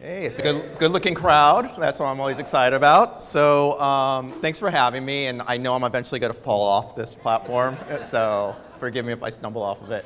Hey, it's a good-looking crowd. That's what I'm always excited about. So thanks for having me, and I know I'm eventually going to fall off this platform, so forgive me if I stumble off of it.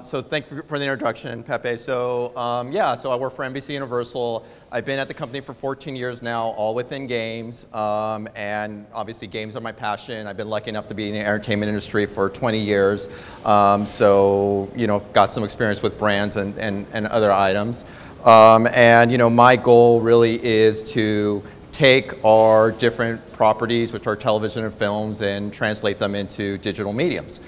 So thank you for the introduction, Pepe. So so I work for NBC Universal. I've been at the company for 14 years now, all within games, and obviously games are my passion. I've been lucky enough to be in the entertainment industry for 20 years, so got some experience with brands and other items. My goal really is to take our different properties, which are television and films, and translate them into digital mediums.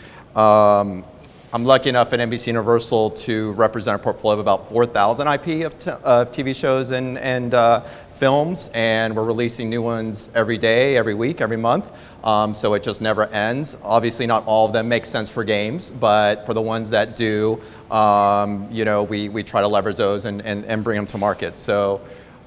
I'm lucky enough at NBC Universal to represent a portfolio of about 4,000 IP of TV shows and films, and we're releasing new ones every day, every week, every month. So it just never ends. Obviously, not all of them make sense for games, but for the ones that do, we try to leverage those and bring them to market. So,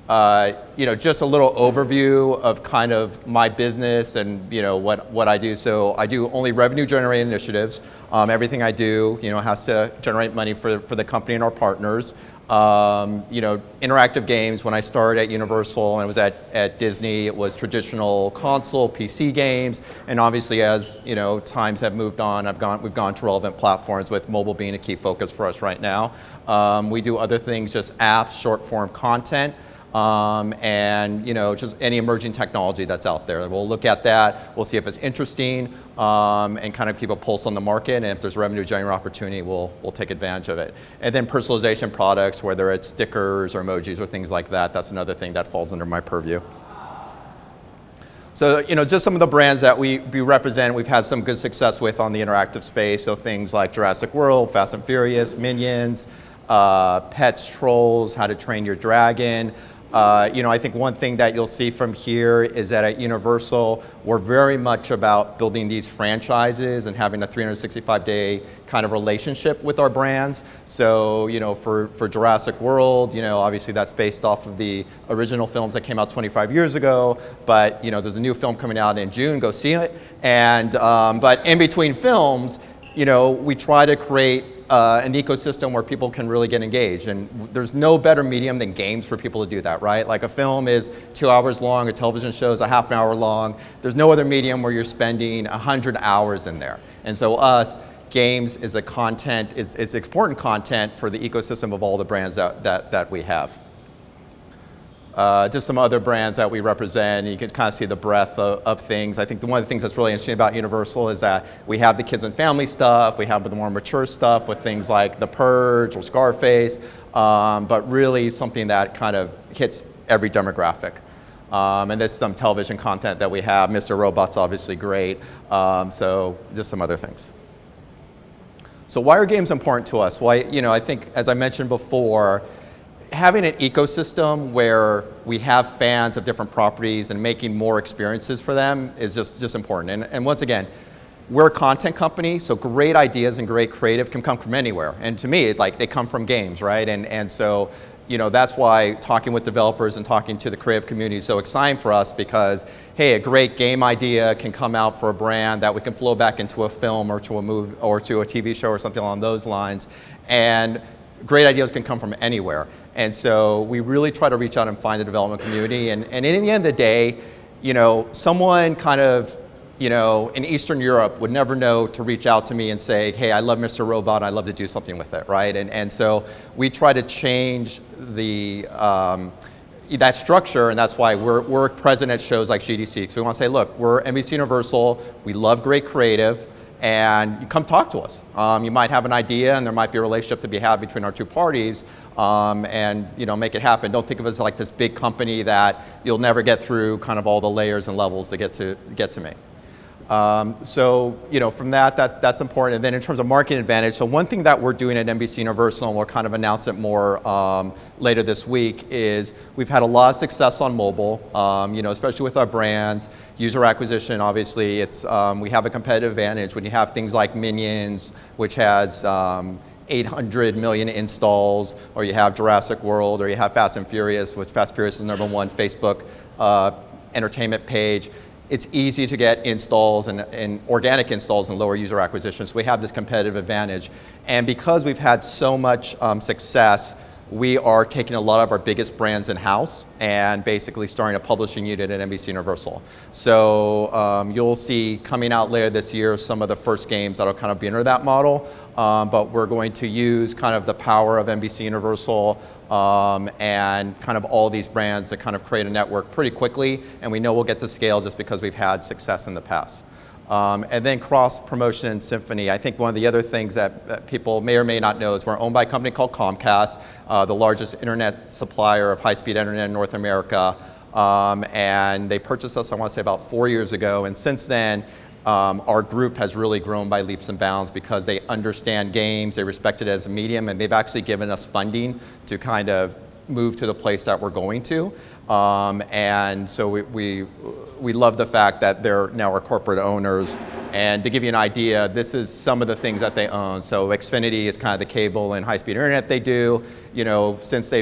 just a little overview of kind of my business and what I do. So I do only revenue-generating initiatives. Everything I do, has to generate money for the company and our partners. Interactive games, when I started at Universal and I was at Disney, it was traditional console, PC games, and obviously as times have moved on, we've gone to relevant platforms, with mobile being a key focus for us right now. We do other things, just apps, short-form content, and just any emerging technology that's out there. We'll look at that, we'll see if it's interesting, and kind of keep a pulse on the market, and if there's revenue generating opportunity, we'll take advantage of it. And then personalization products, whether it's stickers or emojis or things like that, that's another thing that falls under my purview. So, just some of the brands that we represent, we've had some good success with on the interactive space, so things like Jurassic World, Fast and Furious, Minions, Pets, Trolls, How to Train Your Dragon. I think one thing that you'll see from here is that at Universal, we're very much about building these franchises and having a 365-day kind of relationship with our brands. So, for Jurassic World, obviously that's based off of the original films that came out 25 years ago, but, there's a new film coming out in June, go see it. And, but in between films, we try to create an ecosystem where people can really get engaged, and there's no better medium than games for people to do that, right? Like a film is 2 hours long, a television show is a half an hour long. There's no other medium where you're spending 100 hours in there. And so games is is important content for the ecosystem of all the brands that we have. Just some other brands that we represent, you can kind of see the breadth of things. I think one of the things that's really interesting about Universal is that we have the kids and family stuff, we have the more mature stuff with things like The Purge or Scarface, but really something that kind of hits every demographic. And there's some television content that we have. Mr. Robot's obviously great, so just some other things. So why are games important to us? Well, I think, as I mentioned before, having an ecosystem where we have fans of different properties and making more experiences for them is just important. And once again, we're a content company, so great ideas and great creative can come from anywhere. And to me, it's like they come from games, right? And so, that's why talking with developers and talking to the creative community is so exciting for us, because, hey, a great game idea can come out for a brand that we can flow back into a film or to a movie or to a TV show or something along those lines. And great ideas can come from anywhere. And so we really try to reach out and find the development community. And in the end of the day, someone kind of, in Eastern Europe would never know to reach out to me and say, hey, I love Mr. Robot, I'd love to do something with it, right? And so we try to change that structure, and that's why we're present at shows like GDC. Because we want to say, look, we're NBC Universal, we love great creative, and you come talk to us. You might have an idea, and there might be a relationship to be had between our two parties, and make it happen. Don't think of us like this big company that you'll never get through kind of all the layers and levels to get to me. So from that's important. And then in terms of marketing advantage, so one thing that we're doing at NBC Universal, and we'll kind of announce it more later this week, is we've had a lot of success on mobile, especially with our brands. User acquisition, obviously, we have a competitive advantage when you have things like Minions, which has 800 million installs, or you have Jurassic World, or you have Fast and Furious, which Fast and Furious is #1 Facebook entertainment page. It's easy to get installs and organic installs and lower user acquisition, so we have this competitive advantage. And because we've had so much success we are taking a lot of our biggest brands in-house and basically starting a publishing unit at NBC Universal. So you'll see coming out later this year some of the first games that'll kind of be under that model, but we're going to use kind of the power of NBC Universal and kind of all these brands to kind of create a network pretty quickly, and we know we'll get to scale just because we've had success in the past. And then cross-promotion and Symphony. I think one of the other things that people may or may not know is we're owned by a company called Comcast, the largest internet supplier of high-speed internet in North America. And they purchased us, I want to say, about 4 years ago. And since then, our group has really grown by leaps and bounds because they understand games, they respect it as a medium, and they've actually given us funding to kind of move to the place that we're going to. And so we love the fact that they're now our corporate owners. And to give you an idea, this is some of the things that they own. So Xfinity is kind of the cable and high-speed internet they do. You know, since they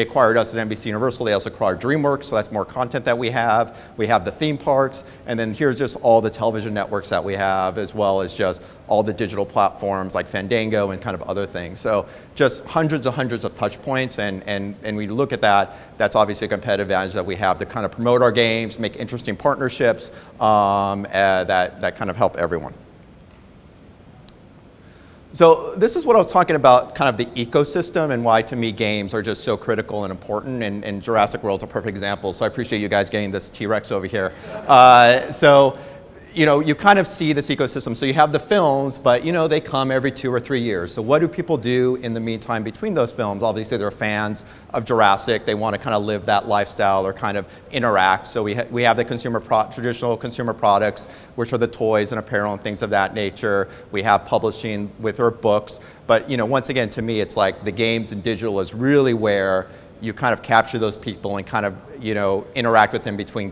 acquired us at NBC Universal, they also acquired DreamWorks, so that's more content that we have. We have the theme parks, and then here's just all the television networks that we have, as well as just all the digital platforms like Fandango and kind of other things. So just hundreds of touch points, and we look at that, that's obviously a competitive advantage that we have to kind of promote our games, make interesting partnerships that kind of help everyone. So this is what I was talking about, kind of the ecosystem and why, to me, games are just so critical and important, and Jurassic World is a perfect example, so I appreciate you guys getting this T-Rex over here. So, you know, you kind of see this ecosystem. So you have the films, but, you know, they come every 2 or 3 years. So what do people do in the meantime between those films? Obviously, they're fans of Jurassic. They want to kind of live that lifestyle or kind of interact. So we have the traditional consumer products, which are the toys and apparel and things of that nature. We have publishing with our books. But, you know, once again, to me, it's like the games and digital is really where you kind of capture those people and kind of, you know, interact with them between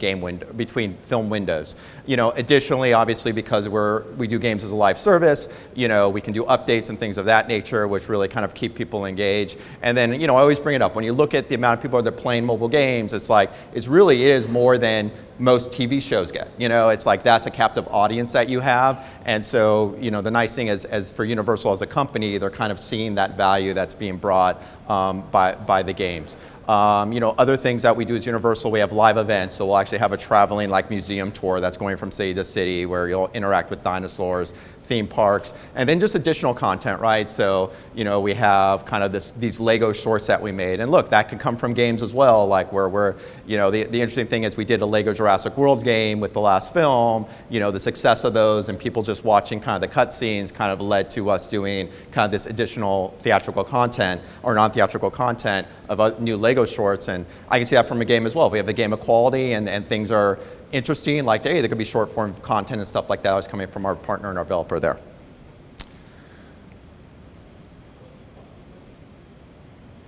film windows. You know, additionally, obviously, because we do games as a live service, you know, we can do updates and things of that nature, which really kind of keep people engaged. And then, you know, I always bring it up, when you look at the amount of people that are playing mobile games, it's like, it really is more than most TV shows get. You know, it's like that's a captive audience that you have. And so, you know, the nice thing is, as for Universal as a company, they're kind of seeing that value that's being brought by the games. You know, other things that we do as Universal, we have live events, so we'll actually have a traveling like museum tour that's going from city to city where you'll interact with dinosaurs, theme parks, and then just additional content, right? So, you know, we have kind of these Lego shorts that we made, and look, that can come from games as well, like where we're, you know, the interesting thing is we did a Lego Jurassic World game with the last film. You know, the success of those and people just watching kind of the cutscenes kind of led to us doing kind of this additional theatrical content or non-theatrical content of new Lego shorts, and I can see that from a game as well. We have the game of quality and things are interesting, like, hey, there could be short form content and stuff like that was coming from our partner and our developer there.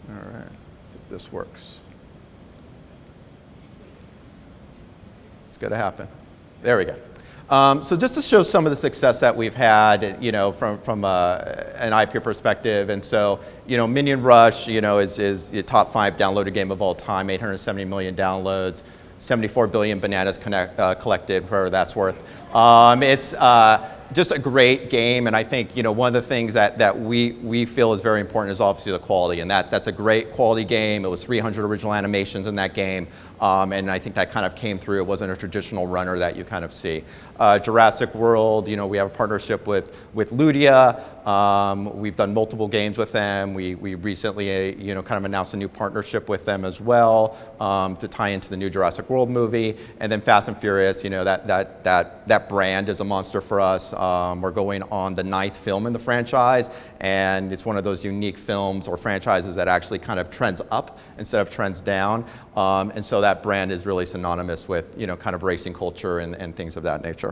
All right, let's see if this works. It's going to happen. There we go. So just to show some of the success that we've had, you know, from an IP perspective, and so, you know, Minion Rush, you know, is the top 5 downloaded game of all time, 870 million downloads. 74 billion bananas collected, for whatever that's worth. It's just a great game, and I think, you know, one of the things that we feel is very important is obviously the quality, and that's a great quality game. It was 300 original animations in that game, and I think that kind of came through. It wasn't a traditional runner that you kind of see. Jurassic World, you know, we have a partnership with Ludia. We've done multiple games with them. We recently, you know, kind of announced a new partnership with them as well to tie into the new Jurassic World movie. And then Fast and Furious, you know, that brand is a monster for us. We're going on the 9th film in the franchise, and it's one of those unique films or franchises that actually kind of trends up instead of trends down. And so that brand is really synonymous with, you know, kind of racing culture and things of that nature.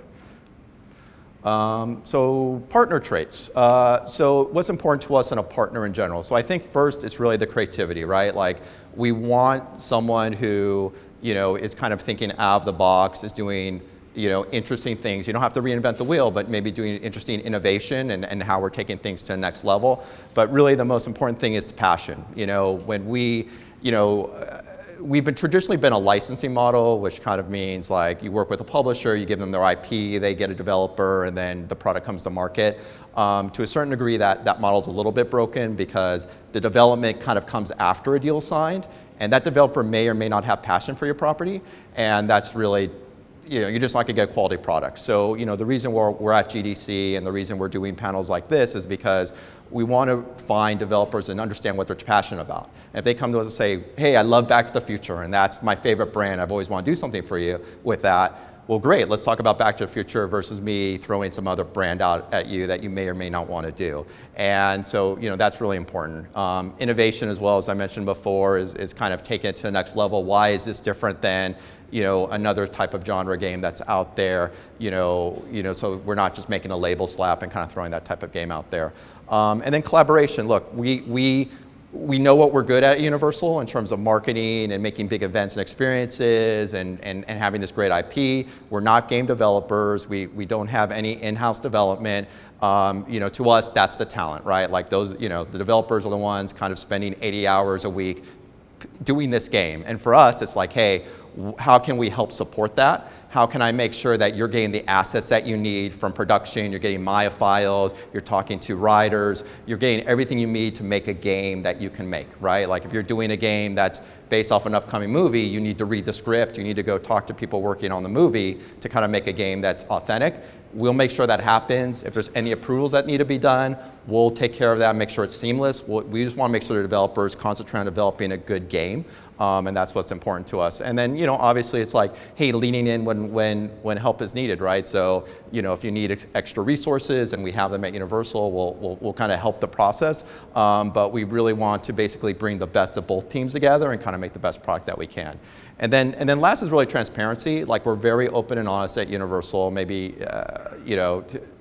So partner traits. So what's important to us in a partner in general? So I think first it's really the creativity, right? Like we want someone who, you know, is kind of thinking out of the box, is doing, you know, interesting things. You don't have to reinvent the wheel, but maybe doing interesting innovation and how we're taking things to the next level. But really the most important thing is the passion. You know, when we, you know, we've traditionally been a licensing model, which kind of means like you work with a publisher, you give them their IP, they get a developer, and then the product comes to market. To a certain degree, that model is a little bit broken because the development kind of comes after a deal is signed, and that developer may or may not have passion for your property, and that's really, you're just not going to get a quality product. So, the reason we're at GDC and the reason we're doing panels like this is because we want to find developers and understand what they're passionate about. And if they come to us and say, hey, I love Back to the Future, and that's my favorite brand, I've always wanted to do something for you with that, well, great, let's talk about Back to the Future versus me throwing some other brand out at you that you may or may not want to do. And so, that's really important. Innovation, as well, as I mentioned before, is kind of taking it to the next level. Why is this different than another type of genre game that's out there? So we're not just making a label slap and kind of throwing that type of game out there. And then collaboration. Look, we know what we're good at Universal in terms of marketing and making big events and experiences and having this great IP. We're not game developers. We don't have any in-house development. To us, that's the talent, right? Like those, the developers are the ones kind of spending 80 hours a week doing this game. And for us, it's like, hey, how can we help support that? How can I make sure that you're getting the assets that you need from production, you're getting Maya files, you're talking to writers, you're getting everything you need to make a game that you can make, right? Like if you're doing a game that's based off an upcoming movie, you need to read the script, you need to go talk to people working on the movie to kind of make a game that's authentic. We'll make sure that happens. If there's any approvals that need to be done, we'll take care of that, make sure it's seamless. We just want to make sure the developers concentrate on developing a good game. And that's what's important to us. And then, obviously it's like, hey, leaning in when help is needed, right? So, if you need extra resources and we have them at Universal, we'll kind of help the process. But we really want to basically bring the best of both teams together and kind of make the best product that we can. And then last is really transparency. Like we're very open and honest at Universal, maybe,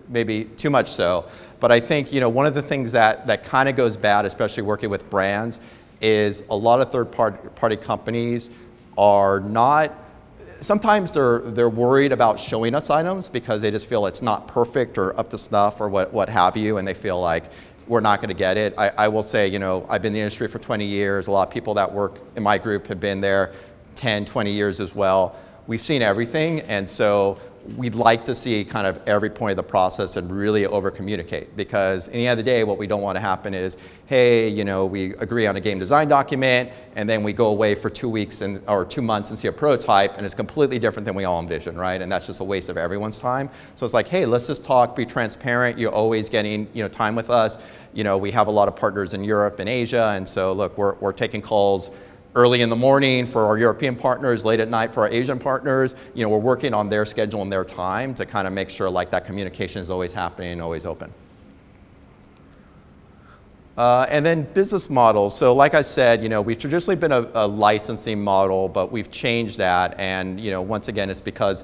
maybe too much so. But I think, one of the things that kind of goes bad, especially working with brands, is a lot of third-party companies are not, sometimes they're worried about showing us items because they just feel it's not perfect or up to snuff or what have you, and they feel like we're not going to get it. I will say, I've been in the industry for 20 years. A lot of people that work in my group have been there 10, 20 years as well. We've seen everything, and so we'd like to see kind of every point of the process and really over-communicate, because in the end of the day, what we don't want to happen is, hey, we agree on a game design document, and then we go away for 2 weeks or 2 months and see a prototype, and it's completely different than we all envisioned, right? And that's just a waste of everyone's time. So it's like, hey, let's just talk, be transparent. You're always getting time with us. We have a lot of partners in Europe and Asia, and so look, we're taking calls early in the morning for our European partners, late at night for our Asian partners. We're working on their schedule and their time to kind of make sure like that communication is always happening and always open. And then business models. So like I said, we've traditionally been a licensing model, but we've changed that. And once again, it's because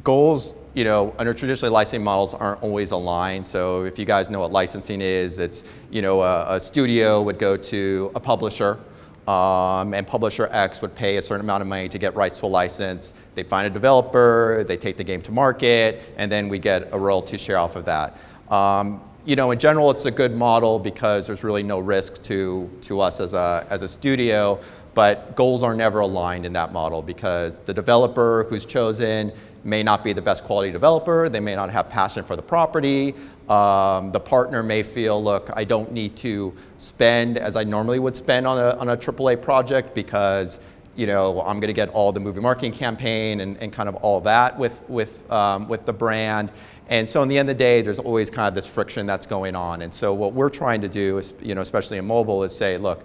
goals, under traditionally licensing models aren't always aligned. So if you guys know what licensing is, it's, a studio would go to a publisher, and publisher X would pay a certain amount of money to get rights to a license. They find a developer, they take the game to market, and then we get a royalty share off of that. In general, it's a good model because there's really no risk to us as a studio, but goals are never aligned in that model because the developer who's chosen may not be the best quality developer, they may not have passion for the property, the partner may feel, look, I don't need to spend as I normally would spend on a AAA project because I'm going to get all the movie marketing campaign and kind of all that with the brand. And so in the end of the day, there's always kind of this friction that's going on. And so what we're trying to do, is, especially in mobile, is say, look,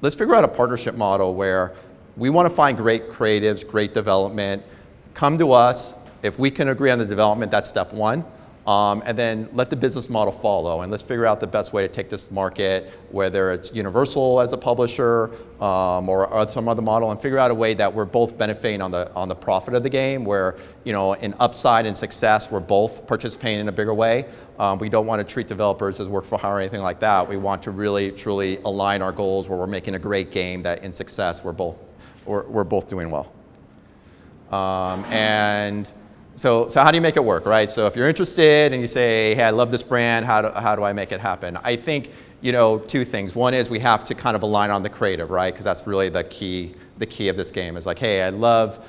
let's figure out a partnership model where we want to find great creatives, great development, come to us. If we can agree on the development, that's step one. And then let the business model follow. And let's figure out the best way to take this to market, whether it's Universal as a publisher or some other model, and figure out a way that we're both benefiting on the profit of the game, where in upside and success, we're both participating in a bigger way. We don't want to treat developers as work for hire or anything like that. We want to really, truly align our goals where we're making a great game that in success, we're both doing well. And So how do you make it work, right? So if you're interested and you say, hey, I love this brand, how do I make it happen? I think, you know, two things. One is we have to kind of align on the creative, right? Because that's really the key of this game is like, hey, I love,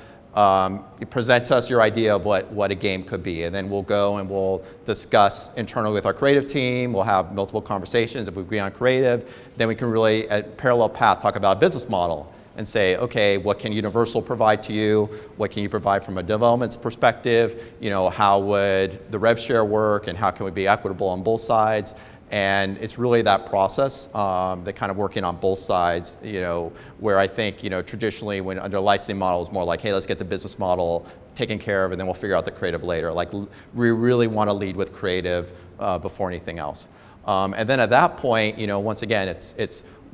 you present to us your idea of what a game could be, and then we'll go and we'll discuss internally with our creative team. We'll have multiple conversations. If we agree on creative, then we can really, at parallel path, talk about a business model and say, okay, what can Universal provide to you? What can you provide from a development perspective? You know, how would the rev share work, and how can we be equitable on both sides? And it's really that process, that kind of working on both sides, you know, where I think, you know, traditionally when under licensing model is more like, hey, let's get the business model taken care of and then we'll figure out the creative later. Like we really want to lead with creative before anything else. And then at that point, you know, once again,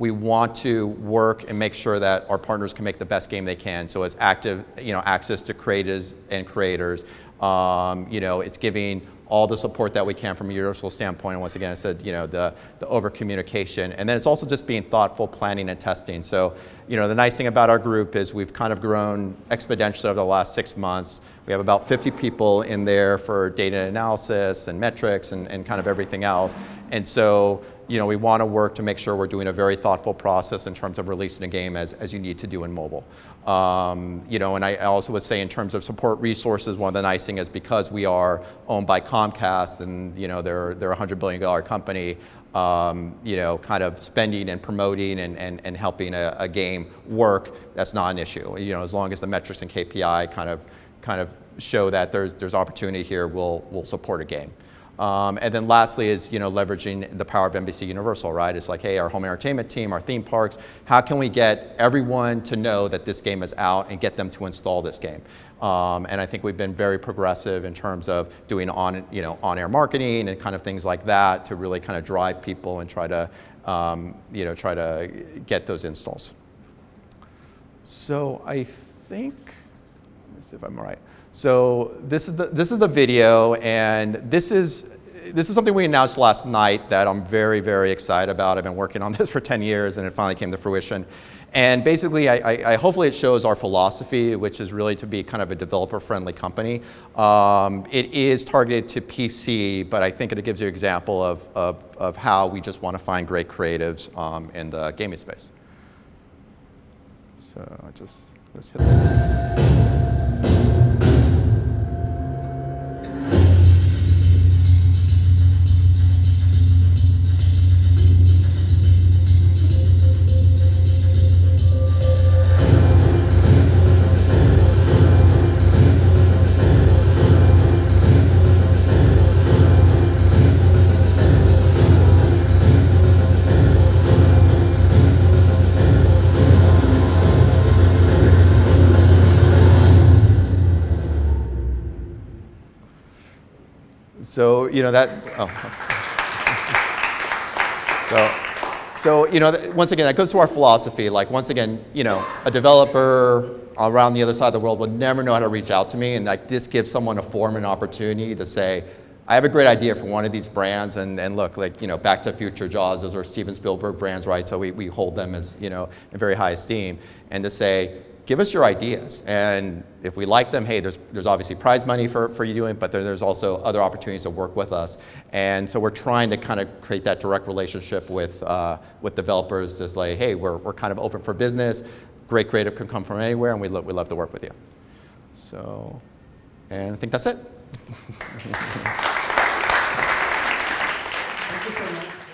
we want to work and make sure that our partners can make the best game they can. So it's active, you know, access to creators and creators. You know, it's giving all the support that we can from a Universal standpoint. And once again, I said, you know, the over communication. And then it's also just being thoughtful, planning and testing. So, you know, the nice thing about our group is we've kind of grown exponentially over the last 6 months. We have about 50 people in there for data analysis and metrics and kind of everything else. And so, you know, we want to work to make sure we're doing a very thoughtful process in terms of releasing a game as you need to do in mobile. You know, and I also would say in terms of support resources, one of the nice things is because we are owned by Comcast and, you know, they're a $100 billion company, you know, kind of spending and promoting and helping a game work, that's not an issue. You know, as long as the metrics and KPI kind of show that there's opportunity here, we'll support a game. And then lastly is, you know, leveraging the power of NBC Universal, right? It's like, hey, our home entertainment team, our theme parks, how can we get everyone to know that this game is out and get them to install this game? And I think we've been very progressive in terms of doing on-air marketing and kind of things like that to really kind of drive people and try to get those installs. So I think, let me see if I'm right. So this is the video, and this is something we announced last night that I'm very, very excited about. I've been working on this for 10 years, and it finally came to fruition. And basically, hopefully it shows our philosophy, which is really to be kind of a developer-friendly company. It is targeted to PC, but I think it gives you an example of how we just want to find great creatives in the gaming space. So let's hit that. So, you know, so, you know, once again, that goes to our philosophy. Like, once again, you know, a developer around the other side of the world would never know how to reach out to me. And like, this gives someone a forum and opportunity to say, I have a great idea for one of these brands. And look, like, you know, Back to the Future, Jaws, those are Steven Spielberg brands, right? So we hold them as, you know, in very high esteem. And to say, give us your ideas, and if we like them, hey, there's obviously prize money for you doing, but there's also other opportunities to work with us. And so we're trying to kind of create that direct relationship with developers. It's like, hey, we're kind of open for business. Great creative can come from anywhere, and we love to work with you. So, and I think that's it. Thank you so much.